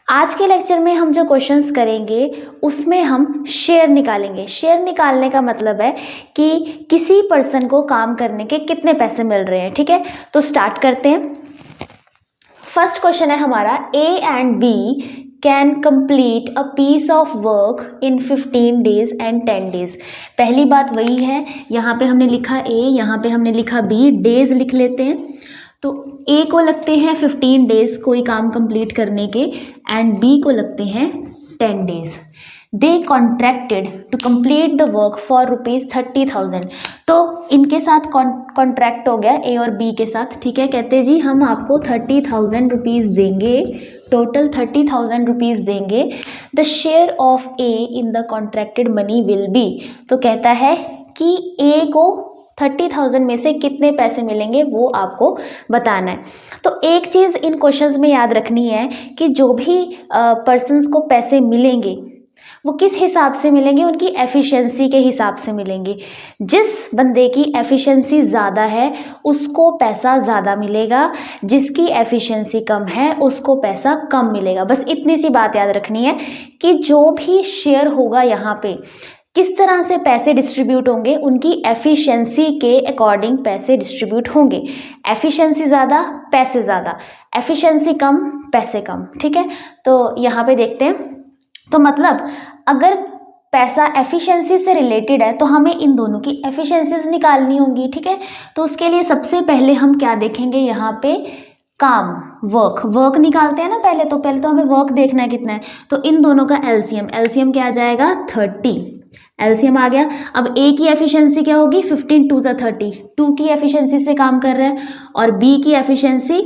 आज के लेक्चर में हम जो क्वेश्चंस करेंगे उसमें हम शेयर निकालेंगे। शेयर निकालने का मतलब है कि किसी पर्सन को काम करने के कितने पैसे मिल रहे हैं। ठीक है, तो स्टार्ट करते हैं। फर्स्ट क्वेश्चन है हमारा, A and B can complete a piece of work in 15 days and 10 days. पहली बात वही है, यहाँ पे हमने लिखा ए, यहाँ पे हमने लिखा बी, डेज लिख लेते हैं। तो ए को लगते हैं 15 डेज कोई काम कंप्लीट करने के एंड बी को लगते हैं 10 days. They contracted to complete the work for ₹30,000। तो इनके साथ कॉन्ट्रैक्ट हो गया ए और बी के साथ। ठीक है, कहते जी हम आपको 30,000 रुपीज़ देंगे, टोटल 30,000 रुपीज़ देंगे। The share of A in the contracted money will be. तो कहता है कि ए को 30,000 में से कितने पैसे मिलेंगे वो आपको बताना है। तो एक चीज़ इन क्वेश्चंस में याद रखनी है कि जो भी पर्सन्स को पैसे मिलेंगे वो किस हिसाब से मिलेंगे, उनकी एफिशिएंसी के हिसाब से मिलेंगे। जिस बंदे की एफिशिएंसी ज़्यादा है उसको पैसा ज़्यादा मिलेगा, जिसकी एफिशिएंसी कम है उसको पैसा कम मिलेगा। बस इतनी सी बात याद रखनी है कि जो भी शेयर होगा यहाँ पे किस तरह से पैसे डिस्ट्रीब्यूट होंगे, उनकी एफिशिएंसी के अकॉर्डिंग पैसे डिस्ट्रीब्यूट होंगे। एफिशिएंसी ज़्यादा पैसे ज़्यादा, एफिशिएंसी कम पैसे कम। ठीक है, तो यहाँ पे देखते हैं। तो मतलब अगर पैसा एफिशिएंसी से रिलेटेड है तो हमें इन दोनों की एफिशिएंसीज निकालनी होंगी। ठीक है, तो उसके लिए सबसे पहले हम क्या देखेंगे, यहाँ पे काम, वर्क निकालते हैं ना पहले तो हमें वर्क देखना है कितना है। तो इन दोनों का एलसीएम क्या आ जाएगा, 30। एलसीएम आ गया। अब ए की एफिशिएंसी क्या होगी, 15 2 ज़ा 30, 2 की एफिशिएंसी से काम कर रहा है, और बी की एफिशिएंसी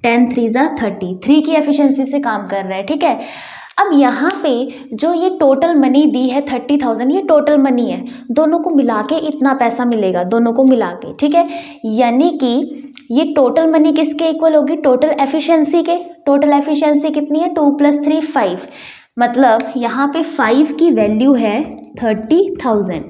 10 3 ज़ा 30, 3 की एफिशिएंसी से काम कर रहा है। ठीक है, अब यहाँ पे जो ये टोटल मनी दी है 30,000, ये टोटल मनी है, दोनों को मिला के इतना पैसा मिलेगा, दोनों को मिला के। ठीक है, यानी कि ये टोटल मनी किसके इक्वल होगी, टोटल एफिशिएंसी के। टोटल एफिशिएंसी कितनी है, 2 + 3 5, मतलब यहाँ पे 5 की वैल्यू है 30,000।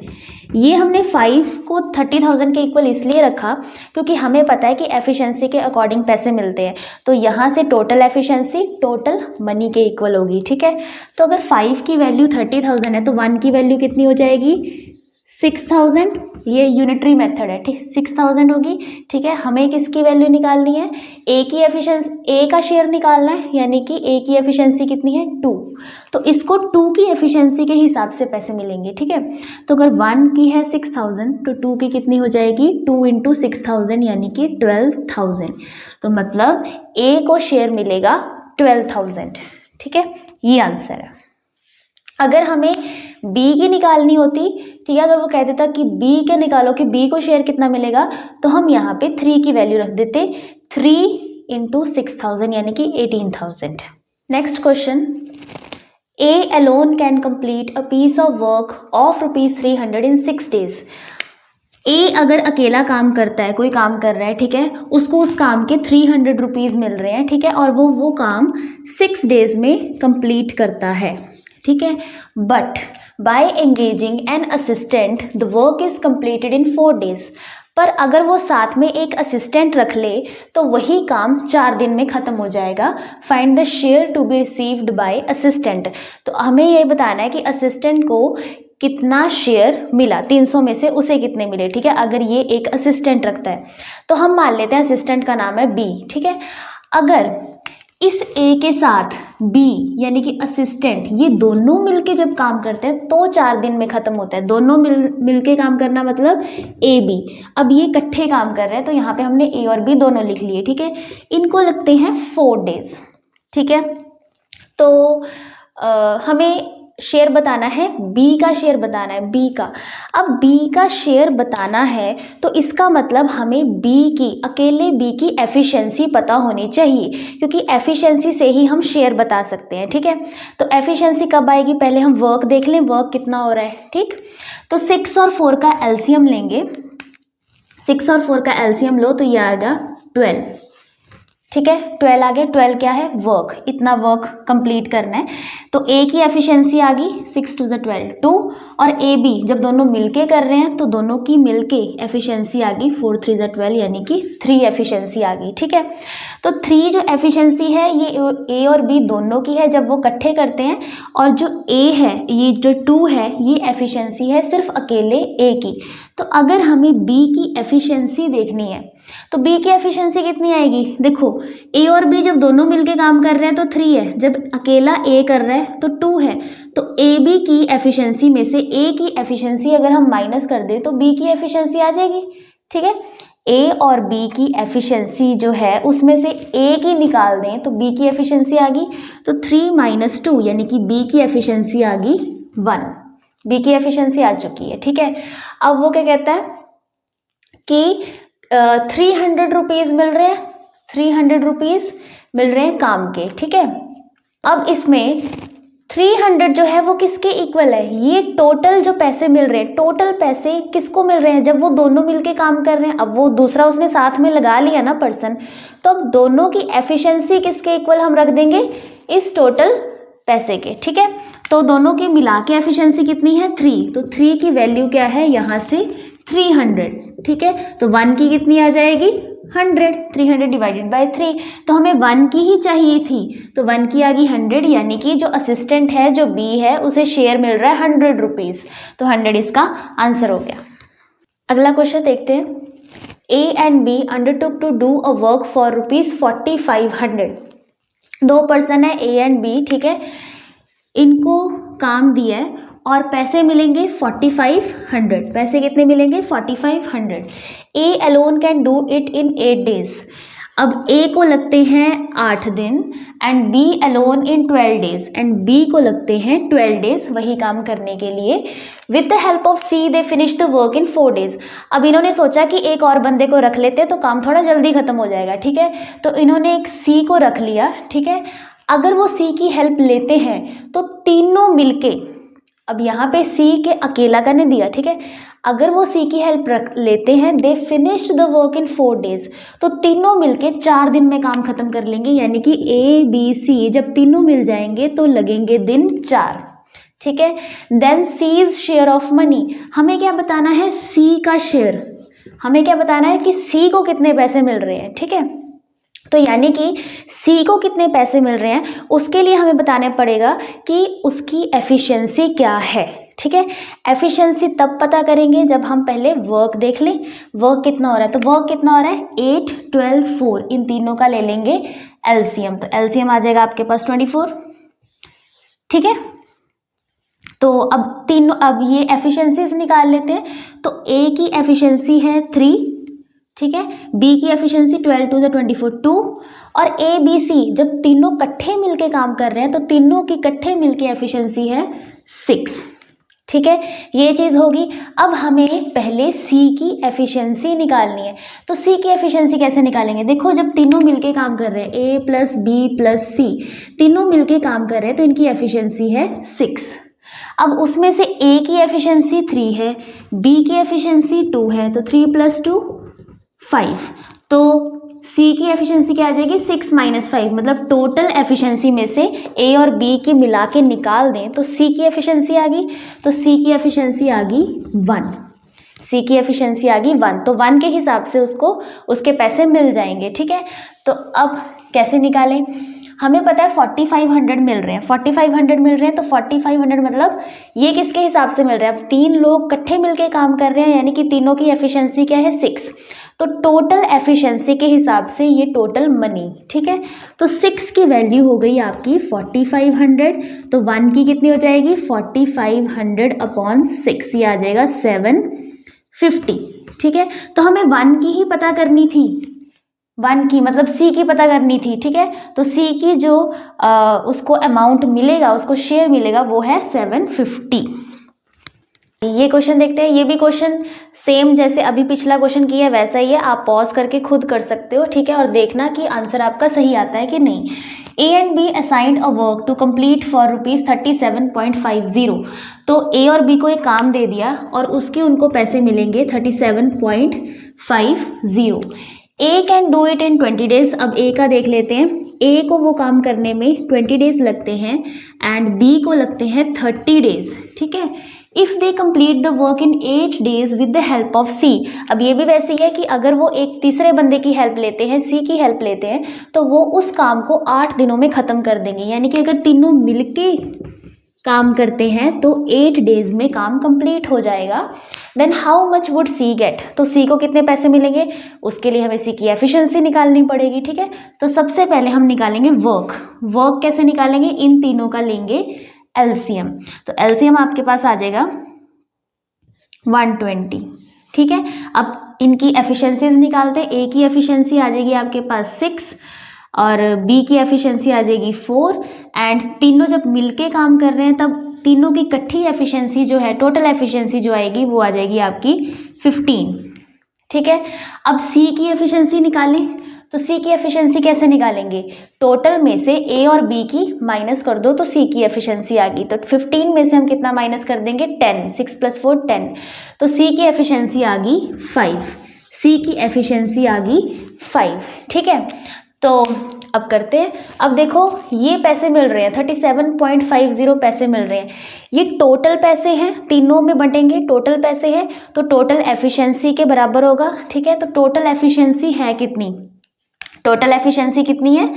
ये हमने 5 को 30,000 के इक्वल इसलिए रखा क्योंकि हमें पता है कि एफिशिएंसी के अकॉर्डिंग पैसे मिलते हैं। तो यहाँ से टोटल एफिशिएंसी टोटल मनी के इक्वल होगी। ठीक है, तो अगर 5 की वैल्यू 30,000 है तो 1 की वैल्यू कितनी हो जाएगी, 6,000। ये यूनिटरी मेथड है, ठीक, 6,000 होगी। ठीक है, हमें किसकी वैल्यू निकालनी है, ए की एफिशिएंसी, ए का शेयर निकालना है, यानी कि ए की एफिशिएंसी कितनी है, 2। तो इसको 2 की एफिशिएंसी के हिसाब से पैसे मिलेंगे। ठीक है, तो अगर 1 की है 6,000 तो 2 की कितनी हो जाएगी, 2 × 6,000 यानी कि 12,000। तो मतलब ए को शेयर मिलेगा 12,000। ठीक है, ये आंसर है। अगर हमें बी की निकालनी होती, ठीक है, अगर वो कह देता कि बी के निकालो कि बी को शेयर कितना मिलेगा, तो हम यहाँ पे 3 की वैल्यू रख देते, 3 × 6,000 यानी कि 18,000। Next question, A alone can complete a piece of work of ₹300 in 6 days। A अगर अकेला काम करता है, कोई काम कर रहा है, ठीक है, उसको उस काम के 300 रुपीज़ मिल रहे हैं। ठीक है, और वो काम 6 days में कंप्लीट करता है। ठीक है, but by engaging an assistant the work is completed in 4 days। पर अगर वो साथ में एक असिस्टेंट रख ले तो वही काम 4 दिन में ख़त्म हो जाएगा। Find the share to be received by assistant. तो हमें ये बताना है कि असिस्टेंट को कितना शेयर मिला, 300 में से उसे कितने मिले। ठीक है, अगर ये एक असिस्टेंट रखता है तो हम मान लेते हैं असिस्टेंट का नाम है बी। ठीक है, अगर इस ए के साथ बी यानी कि असिस्टेंट, ये दोनों मिलके जब काम करते हैं तो 4 दिन में ख़त्म होता है। दोनों मिलके काम करना मतलब ए बी। अब ये इकट्ठे काम कर रहे हैं तो यहाँ पे हमने ए और बी दोनों लिख लिए। ठीक है, इनको लगते हैं 4 days। ठीक है, तो हमें शेयर बताना है, बी का शेयर बताना है, बी का। अब बी का शेयर बताना है तो इसका मतलब हमें बी की, अकेले बी की एफिशिएंसी पता होनी चाहिए, क्योंकि एफिशिएंसी से ही हम शेयर बता सकते हैं। ठीक है, तो एफिशिएंसी कब आएगी, पहले हम वर्क देख लें, वर्क कितना हो रहा है। ठीक, तो 6 और 4 का एलसीएम लेंगे, 6 और 4 का एलसीएम लो तो ये आएगा 12। ठीक है। 12 आ गया, 12 क्या है, वर्क, इतना वर्क कंप्लीट करना है। तो ए की एफिशिएंसी आ गई 6 2 12 2, और ए बी जब दोनों मिलके कर रहे हैं तो दोनों की मिलके एफिशिएंसी आ गई 4 3 12 यानी कि 3 एफिशिएंसी आ गई। ठीक है, तो 3 जो एफिशिएंसी है ये ए और बी दोनों की है जब वो इकट्ठे करते हैं, और जो ए है, ये जो 2 है, ये एफिशिएंसी है सिर्फ अकेले ए की। तो अगर हमें बी की एफिशिएंसी देखनी है तो बी की एफिशिएंसी कितनी आएगी, देखो ए और बी जब दोनों मिलके काम कर रहे हैं तो 3 है, जब अकेला ए कर रहा है तो 2 है। तो ए बी की एफिशिएंसी में से ए की एफिशिएंसी अगर हम माइनस कर दें तो बी की एफिशिएंसी आ जाएगी। ठीक है, ए और बी की एफिशिएंसी जो है उसमें से ए की निकाल दें तो बी की एफिशिएंसी आ गई, तो 3 - 2 यानी कि बी की एफिशिएंसी आ गई 1। बी की एफिशिएंसी आ चुकी है। ठीक है, अब वो क्या कहता है कि 300 रुपीज़ मिल रहे हैं, 300 रुपीज़ मिल रहे हैं काम के। ठीक है, अब इसमें 300 जो है वो किसके इक्वल है, ये टोटल जो पैसे मिल रहे हैं, टोटल पैसे किसको मिल रहे हैं जब वो दोनों मिलके काम कर रहे हैं। अब वो दूसरा उसने साथ में लगा लिया ना पर्सन, तो अब दोनों की एफिशिएंसी किसके इक्वल हम रख देंगे, इस टोटल पैसे के। ठीक है, तो दोनों की मिला के एफिशिएंसी कितनी है 3, तो 3 की वैल्यू क्या है यहाँ से 300। ठीक है, तो 1 की कितनी आ जाएगी 100, 300 डिवाइडेड बाय 3, तो हमें 1 की ही चाहिए थी, तो 1 की आ गई 100, यानी कि जो असिस्टेंट है जो बी है उसे शेयर मिल रहा है 100 रुपीज़, तो 100 इसका आंसर हो गया। अगला क्वेश्चन देखते हैं, A and B undertook to do a work for ₹4500। 2 person है ए एंड बी, ठीक है, इनको काम दिया है और पैसे मिलेंगे 4500। पैसे कितने मिलेंगे 4500। A alone can do it in 8 days. अब ए को लगते हैं 8 दिन and B alone in 12 days, and B को लगते हैं 12 डेज वही काम करने के लिए। With the help of C they finish the work in 4 days. अब इन्होंने सोचा कि एक और बंदे को रख लेते तो काम थोड़ा जल्दी खत्म हो जाएगा। ठीक है, तो इन्होंने एक सी को रख लिया। ठीक है, अगर वो सी की हेल्प लेते हैं तो तीनों मिलके, अब यहाँ पे सी के अकेला का नहीं दिया, ठीक है, अगर वो सी की हेल्प लेते हैं, they finished the work in 4 days, तो तीनों मिलके 4 दिन में काम खत्म कर लेंगे, यानी कि ए बी सी जब तीनों मिल जाएंगे तो लगेंगे दिन 4। ठीक है, then C's share of money, हमें क्या बताना है सी का शेयर, हमें क्या बताना है कि सी को कितने पैसे मिल रहे हैं। ठीक है, तो यानी कि सी को कितने पैसे मिल रहे हैं उसके लिए हमें बताना पड़ेगा कि उसकी एफिशिएंसी क्या है। ठीक है, एफिशिएंसी तब पता करेंगे जब हम पहले वर्क देख लें, वर्क कितना हो रहा है। तो वर्क कितना हो रहा है 8 12 4, इन तीनों का ले लेंगे एलसीएम, तो एलसीएम आ जाएगा आपके पास 24। ठीक है, तो अब तीनों, अब ये एफिशिएंसीज निकाल लेते हैं। तो ए की एफिशिएंसी है 3, ठीक है, बी की एफिशिएंसी 12 2 24 2, और ए बी सी जब तीनों इकट्ठे मिलके काम कर रहे हैं तो तीनों की इकट्ठे मिलके एफिशिएंसी है 6। ठीक है, ये चीज़ होगी। अब हमें पहले सी की एफिशिएंसी निकालनी है, तो सी की एफिशिएंसी कैसे निकालेंगे, देखो जब तीनों मिलके काम कर रहे हैं, ए प्लस बी प्लस सी तीनों मिलके काम कर रहे हैं तो इनकी एफिशिएंसी है 6। अब उसमें से ए की एफिशिएंसी 3 है, बी की एफिशिएंसी 2 है, तो 3 + 2 5, तो सी की एफिशिएंसी क्या आ जाएगी 6 - 5, मतलब टोटल एफिशिएंसी में से ए और बी की मिला के निकाल दें तो सी की एफिशिएंसी आ गई, तो सी की एफिशिएंसी आ गई 1, सी की एफिशिएंसी आ गई 1, तो 1 के हिसाब से उसको उसके पैसे मिल जाएंगे। ठीक है, तो अब कैसे निकालें, हमें पता है 4500 मिल रहे हैं, 4500 मिल रहे हैं, तो 4500 मतलब ये किसके हिसाब से मिल रहा है, अब 3 लोग इकट्ठे मिलके काम कर रहे हैं यानी कि तीनों की एफिशिएंसी क्या है 6, तो टोटल एफिशिएंसी के हिसाब से ये टोटल मनी। ठीक है, तो 6 की वैल्यू हो गई आपकी 4500, तो 1 की कितनी हो जाएगी 4500/6, ये आ जाएगा 750। ठीक है, तो हमें 1 की ही पता करनी थी, 1 की मतलब सी की पता करनी थी। ठीक है, तो सी की जो उसको अमाउंट मिलेगा, उसको शेयर मिलेगा वो है 750। ये क्वेश्चन देखते हैं, ये भी क्वेश्चन सेम जैसे अभी पिछला क्वेश्चन किया है वैसा ही है, आप पॉज करके खुद कर सकते हो। ठीक है, और देखना कि आंसर आपका सही आता है कि नहीं। A and B assigned a work to complete for ₹37.50, तो ए और बी को एक काम दे दिया और उसके उनको पैसे मिलेंगे 37.50। A can do it in 20 days. अब ए का देख लेते हैं, ए को वो काम करने में 20 डेज लगते हैं एंड बी को लगते हैं 30 डेज, ठीक है। If they complete the work in 8 days with the help of C. अब ये भी वैसे ही है कि अगर वो एक तीसरे बंदे की हेल्प लेते हैं, सी की हेल्प लेते हैं, तो वो उस काम को 8 दिनों में ख़त्म कर देंगे। यानी कि अगर तीनों मिलके काम करते हैं तो 8 डेज में काम कंप्लीट हो जाएगा। Then how much would C get, तो सी को कितने पैसे मिलेंगे, उसके लिए हमें सी की एफिशिएंसी निकालनी पड़ेगी, ठीक है। तो सबसे पहले हम निकालेंगे वर्क कैसे निकालेंगे, इन तीनों का लेंगे एलसीएम। तो एलसीएम आपके पास आ जाएगा 120, ठीक है। अब इनकी एफिशिएंसीज निकालते हैं। ए की एफिशिएंसी आ जाएगी आपके पास 6 और बी की एफिशिएंसी आ जाएगी 4 एंड तीनों जब मिलके काम कर रहे हैं तब तीनों की इकट्ठी एफिशिएंसी जो है, टोटल एफिशिएंसी जो आएगी वो आ जाएगी आपकी 15, ठीक है। अब सी की एफिशिएंसी निकालें, तो सी की एफिशिएंसी कैसे निकालेंगे, टोटल में से ए और बी की माइनस कर दो तो सी की एफिशिएंसी आ गई। तो 15 में से हम कितना माइनस कर देंगे, 10, 6 + 4 10, तो सी की एफिशिएंसी आ गई 5, सी की एफिशिएंसी आ गई 5, ठीक है। तो अब करते हैं। अब देखो ये पैसे मिल रहे हैं, 37.50 पैसे मिल रहे हैं, ये टोटल पैसे हैं, तीनों में बंटेंगे, टोटल पैसे हैं तो टोटल एफिशिएंसी के बराबर होगा, ठीक है। तो टोटल एफिशिएंसी है कितनी, टोटल एफिशिएंसी कितनी है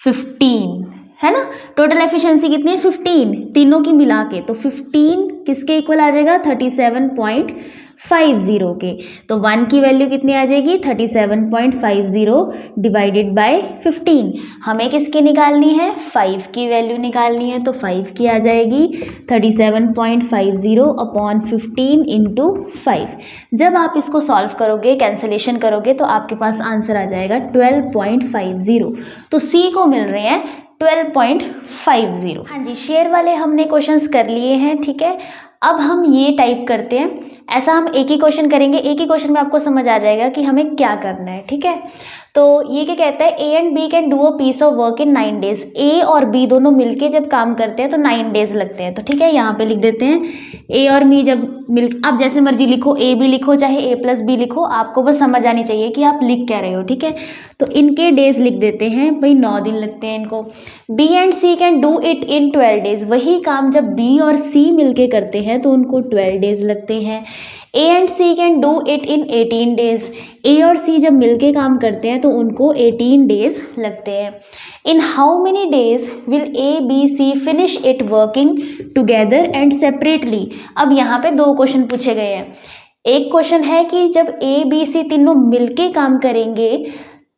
15, है ना। टोटल एफिशिएंसी कितनी है 15, तीनों की मिला के, तो 15 किसके इक्वल आ जाएगा 37.50 के। तो 1 की वैल्यू कितनी आ जाएगी 37.50 डिवाइडेड बाय 15। हमें किसकी निकालनी है, 5 की वैल्यू निकालनी है, तो 5 की आ जाएगी 37.50 अपॉन 15 इंटू 5। जब आप इसको सॉल्व करोगे, कैंसिलेशन करोगे, तो आपके पास आंसर आ जाएगा 12.50। तो सी को मिल रहे हैं 12.50। हाँ जी, शेयर वाले हमने क्वेश्चंस कर लिए हैं, ठीक है। अब हम ये टाइप करते हैं, ऐसा हम एक ही क्वेश्चन करेंगे, एक ही क्वेश्चन में आपको समझ आ जाएगा कि हमें क्या करना है, ठीक है। तो ये क्या कहता है, A and B can do a piece of work in 9 days. A और बी दोनों मिलके जब काम करते हैं तो 9 डेज लगते हैं। तो ठीक है, यहाँ पे लिख देते हैं ए और बी जब मिल, आप जैसे मर्जी लिखो, ए बी लिखो चाहे ए प्लस बी लिखो, आपको बस समझ आनी चाहिए कि आप लिख क्या रहे हो, ठीक है। तो इनके डेज लिख देते हैं, भाई 9 दिन लगते हैं इनको। B and C can do it in 12 days. वही काम जब बी और सी मिलके करते हैं तो उनको 12 डेज लगते हैं। A and C can do it in 18 days. A और सी जब मिलके काम करते हैं तो उनको 18 डेज लगते हैं। In how many days will A B C finish it working together and separately. अब यहाँ पे 2 क्वेश्चन पूछे गए हैं। एक क्वेश्चन है कि जब ए बी सी तीनों मिलके काम करेंगे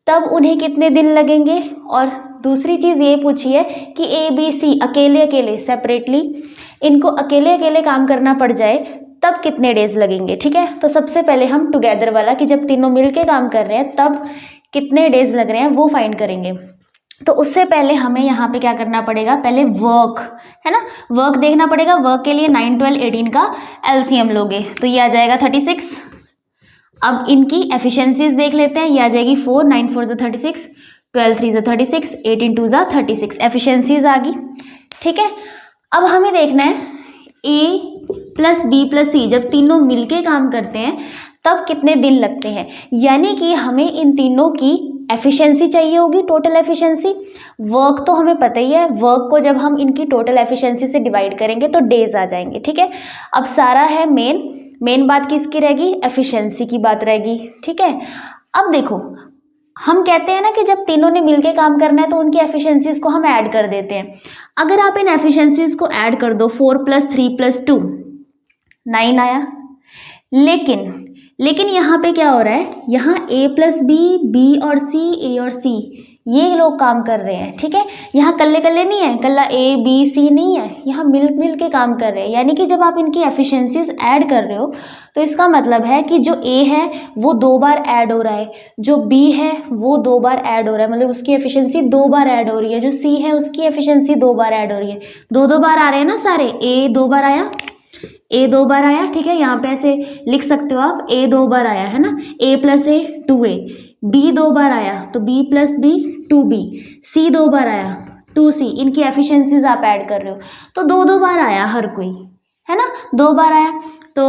तब उन्हें कितने दिन लगेंगे, और दूसरी चीज़ ये पूछी है कि ए बी सी अकेले अकेले सेपरेटली इनको अकेले अकेले काम करना पड़ जाए तब कितने डेज लगेंगे, ठीक है। तो सबसे पहले हम टुगेदर वाला कि जब तीनों मिलके काम कर रहे हैं तब कितने डेज लग रहे हैं वो फाइंड करेंगे। तो उससे पहले हमें यहाँ पे क्या करना पड़ेगा, पहले वर्क है ना, वर्क देखना पड़ेगा। वर्क के लिए 9, 12, 18 का एलसीएम लोगे तो ये आ जाएगा 36। अब इनकी एफिशिएंसीज देख लेते हैं, ये आ जाएगी 4, 9 4 = 36, 12 3 = 36, 18 2 = 36। एफिशिएंसीज आ गई, ठीक है। अब हमें देखना है ए प्लस बी प्लस सी जब तीनों मिलके काम करते हैं तब कितने दिन लगते हैं, यानी कि हमें इन तीनों की एफिशिएंसी चाहिए होगी, टोटल एफिशिएंसी। वर्क तो हमें पता ही है, वर्क को जब हम इनकी टोटल एफिशिएंसी से डिवाइड करेंगे तो डेज आ जाएंगे, ठीक है। अब सारा है मेन बात किसकी रहेगी, एफिशिएंसी की बात रहेगी, ठीक है। अब देखो हम कहते हैं ना कि जब तीनों ने मिलके काम करना है तो उनकी एफिशिएंसीज को हम ऐड कर देते हैं। अगर आप इन एफिशिएंसीज को ऐड कर दो, 4 + 3 + 2 9 आया। लेकिन यहाँ पे क्या हो रहा है, यहाँ ए प्लस बी, बी और सी, ए और सी ये लोग काम कर रहे हैं, ठीक है। यहाँ कल्ले कल्ले नहीं है, कल्ला ए बी सी नहीं है, यहाँ मिल के काम कर रहे हैं। यानी कि जब आप इनकी एफिशिएंसीज ऐड कर रहे हो तो इसका मतलब है कि जो ए है वो 2 बार ऐड हो रहा है, जो बी है वो 2 बार ऐड हो रहा है, मतलब उसकी एफिशिएंसी 2 बार ऐड हो रही है, जो सी है उसकी एफिशिएंसी 2 बार ऐड हो रही है। 2 बार आ रहे हैं ना सारे, ए 2 बार आया, ए 2 बार आया, ठीक है। यहाँ पे ऐसे लिख सकते हो आप, ए 2 बार आया है ना, ए प्लस ए 2a, बी 2 बार आया तो बी प्लस बी 2b, सी 2 बार आया 2c। इनकी एफिशिएंसीज आप ऐड कर रहे हो तो 2 बार आया हर कोई, है ना, 2 बार आया। तो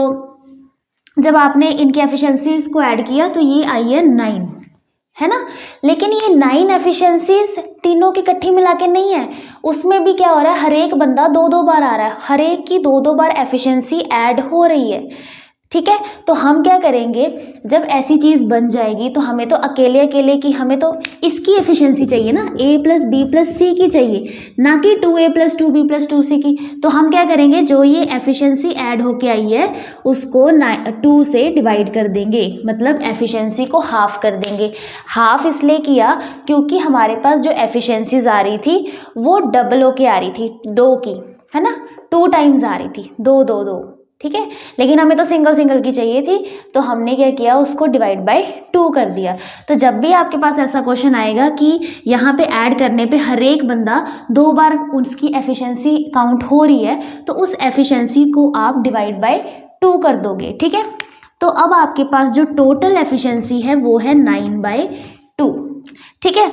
जब आपने इनकी एफिशिएंसीज को ऐड किया तो ये आई है 9, है ना। लेकिन ये 9 एफिशिएंसीज तीनों की इकट्ठी मिला के नहीं है, उसमें भी क्या हो रहा है, हर एक बंदा 2-2 बार आ रहा है, हर एक की 2-2 बार एफिशिएंसी ऐड हो रही है, ठीक है। तो हम क्या करेंगे, जब ऐसी चीज़ बन जाएगी तो हमें तो अकेले अकेले की, हमें तो इसकी एफिशिएंसी चाहिए ना, a प्लस बी प्लस सी की चाहिए, ना कि 2a plus 2b plus 2c की। तो हम क्या करेंगे, जो ये एफिशिएंसी ऐड होके आई है उसको 2 से डिवाइड कर देंगे, मतलब एफिशिएंसी को हाफ कर देंगे। हाफ इसलिए किया क्योंकि हमारे पास जो एफिशिएंसीज आ रही थी वो डबल होके आ रही थी, 2 की, है ना, 2 टाइम्स आ रही थी, 2, ठीक है। लेकिन हमें तो सिंगल सिंगल की चाहिए थी, तो हमने क्या किया, उसको डिवाइड बाय 2 कर दिया। तो जब भी आपके पास ऐसा क्वेश्चन आएगा कि यहाँ पे ऐड करने पे हर एक बंदा 2 बार उसकी एफिशिएंसी काउंट हो रही है, तो उस एफिशिएंसी को आप डिवाइड बाय 2 कर दोगे, ठीक है। तो अब आपके पास जो टोटल एफिशिएंसी है वो है 9/2, ठीक है।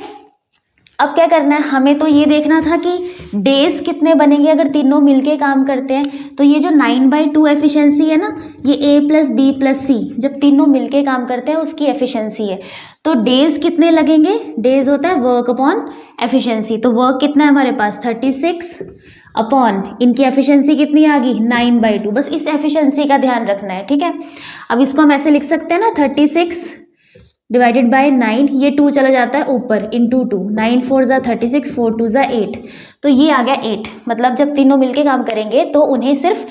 अब क्या करना है, हमें तो ये देखना था कि डेज कितने बनेंगे अगर तीनों मिलके काम करते हैं। तो ये जो 9/2 एफिशिएंसी है ना, ये a प्लस बी प्लस सी जब तीनों मिलके काम करते हैं उसकी एफिशिएंसी है। तो डेज कितने लगेंगे, डेज होता है वर्क अपॉन एफिशिएंसी। तो वर्क कितना है हमारे पास 36 अपॉन इनकी एफिशिएंसी कितनी आ गई 9/2। बस इस एफिशिएंसी का ध्यान रखना है, ठीक है। अब इसको हम ऐसे लिख सकते हैं ना, 36 डिवाइडेड बाय 9, ये 2 चला जाता है ऊपर, इंटू 2, 9 4 ज़ा 36, 4 2 ज़ा 8, तो ये आ गया 8। मतलब जब तीनों मिलके काम करेंगे तो उन्हें सिर्फ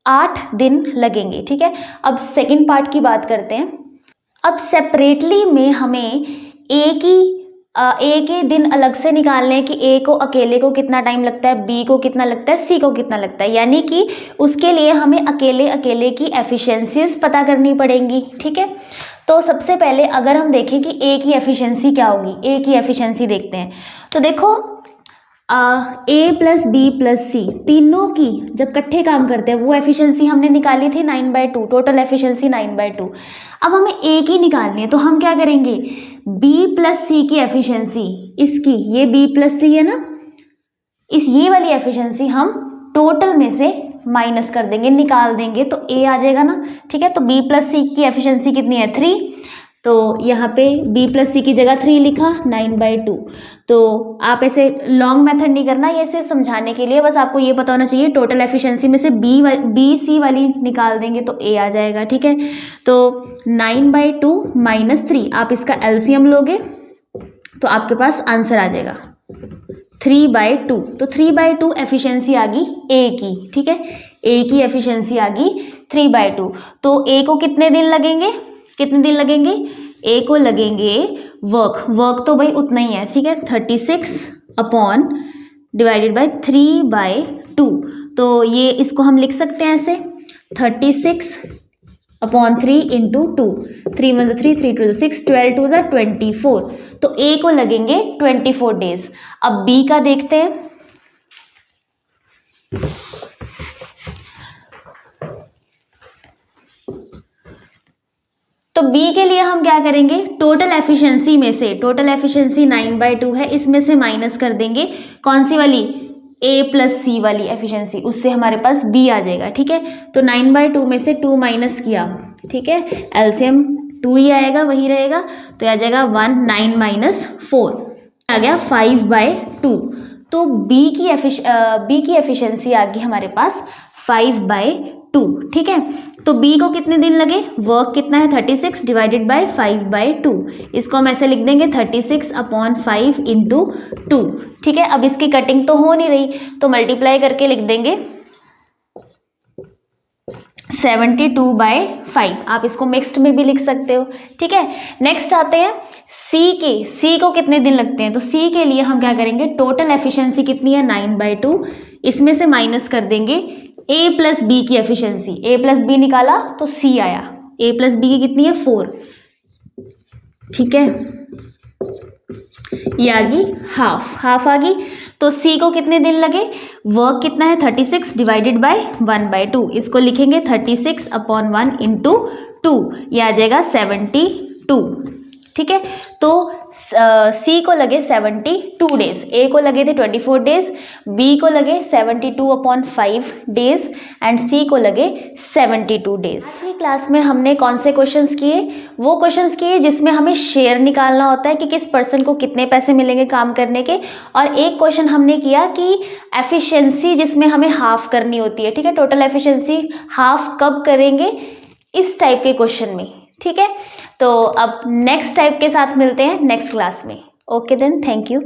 8 दिन लगेंगे, ठीक है। अब सेकंड पार्ट की बात करते हैं। अब सेपरेटली में हमें ए के दिन अलग से निकालने हैं कि ए को अकेले को कितना टाइम लगता है, बी को कितना लगता है, सी को कितना लगता है, यानी कि उसके लिए हमें अकेले अकेले की एफिशिएंसीज पता करनी पड़ेंगी, ठीक है। तो सबसे पहले अगर हम देखें कि ए की एफिशिएंसी क्या होगी, ए की एफिशिएंसी देखते हैं। तो देखो ए प्लस बी प्लस सी तीनों की जब इकट्ठे काम करते हैं वो एफिशिएंसी हमने निकाली थी 9/2, टोटल एफिशिएंसी 9/2। अब हमें ए की निकालनी है, तो हम क्या करेंगे, बी प्लस सी की एफिशिएंसी, इसकी, ये बी प्लस सी है ना, इस ये वाली एफिशिएंसी हम टोटल में से माइनस कर देंगे, निकाल देंगे, तो ए आ जाएगा ना, ठीक है। तो बी प्लस सी की एफिशिएंसी कितनी है 3, तो यहाँ पे b प्लस सी की जगह 3 लिखा, 9/2। तो आप ऐसे लॉन्ग मेथड नहीं करना, ये सिर्फ समझाने के लिए, बस आपको ये पता होना चाहिए टोटल एफिशिएंसी में से बी सी वाली निकाल देंगे तो a आ जाएगा, ठीक है। तो 9/2 माइनस 3, आप इसका एलसीएम लोगे तो आपके पास आंसर आ जाएगा 3/2। तो 3/2 एफिशिएंसी आ गई ए की, ठीक है, ए की एफिशिएंसी आ गई 3/2। तो ए को कितने दिन लगेंगे, ए को लगेंगे वर्क तो भाई उतना ही है, ठीक है, 36 अपॉन डिवाइडेड बाय 3/2। तो ये इसको हम लिख सकते हैं ऐसे 36 अपॉन 3 इंटू 2, 3 1 3, 3 2 6, 12 2 24। तो ए को लगेंगे 24 डेज। अब बी का देखते हैं। तो बी के लिए हम क्या करेंगे, टोटल एफिशिएंसी में से, टोटल एफिशिएंसी 9/2 है, इसमें से माइनस कर देंगे कौन सी वाली, ए प्लस सी वाली एफिशिएंसी, उससे हमारे पास बी आ जाएगा, ठीक है। तो 9/2 में से 2 माइनस किया, ठीक है, एलसीएम 2 ही आएगा, वही रहेगा, तो आ जाएगा 1, 9 माइनस 4 आ गया 5/2। तो बी की एफिशिएंसी आ गई हमारे पास 5/2, ठीक है। तो बी को कितने दिन लगे, वर्क कितना है 36 डिवाइडेड बाय 5/2, इसको हम ऐसे लिख देंगे 36 अपॉन 5 इंटू 2, ठीक है। अब इसकी कटिंग तो हो नहीं रही, तो मल्टीप्लाई करके लिख देंगे 72/5, आप इसको मिक्स्ड में भी लिख सकते हो, ठीक है। नेक्स्ट आते हैं सी को कितने दिन लगते हैं। तो सी के लिए हम क्या करेंगे, टोटल एफिशिएंसी कितनी है 9/2, इसमें से माइनस कर देंगे ए प्लस बी की एफिशिएंसी, ए प्लस बी निकाला तो सी आया, ए प्लस बी की कितनी है 4, ठीक है, ये आ गई हाफ आ गई। तो सी को कितने दिन लगे, वर्क कितना है 36 डिवाइडेड बाय 1/2, इसको लिखेंगे 36 अपॉन 1 इंटू 2, ये आ जाएगा 72, ठीक है। तो सी को लगे 72 डेज, ए को लगे थे 24 डेज, बी को लगे 72/5 डेज एंड सी को लगे 72 डेज। पिछली क्लास में हमने कौन से क्वेश्चंस किए? वो क्वेश्चंस किए जिसमें हमें शेयर निकालना होता है कि किस पर्सन को कितने पैसे मिलेंगे काम करने के, और एक क्वेश्चन हमने किया कि एफिशिएंसी जिसमें हमें हाफ करनी होती है, ठीक है, टोटल एफिशिएंसी हाफ कब करेंगे, इस टाइप के क्वेश्चन में, ठीक है। तो अब नेक्स्ट टाइप के साथ मिलते हैं नेक्स्ट क्लास में। Okay then, thank you.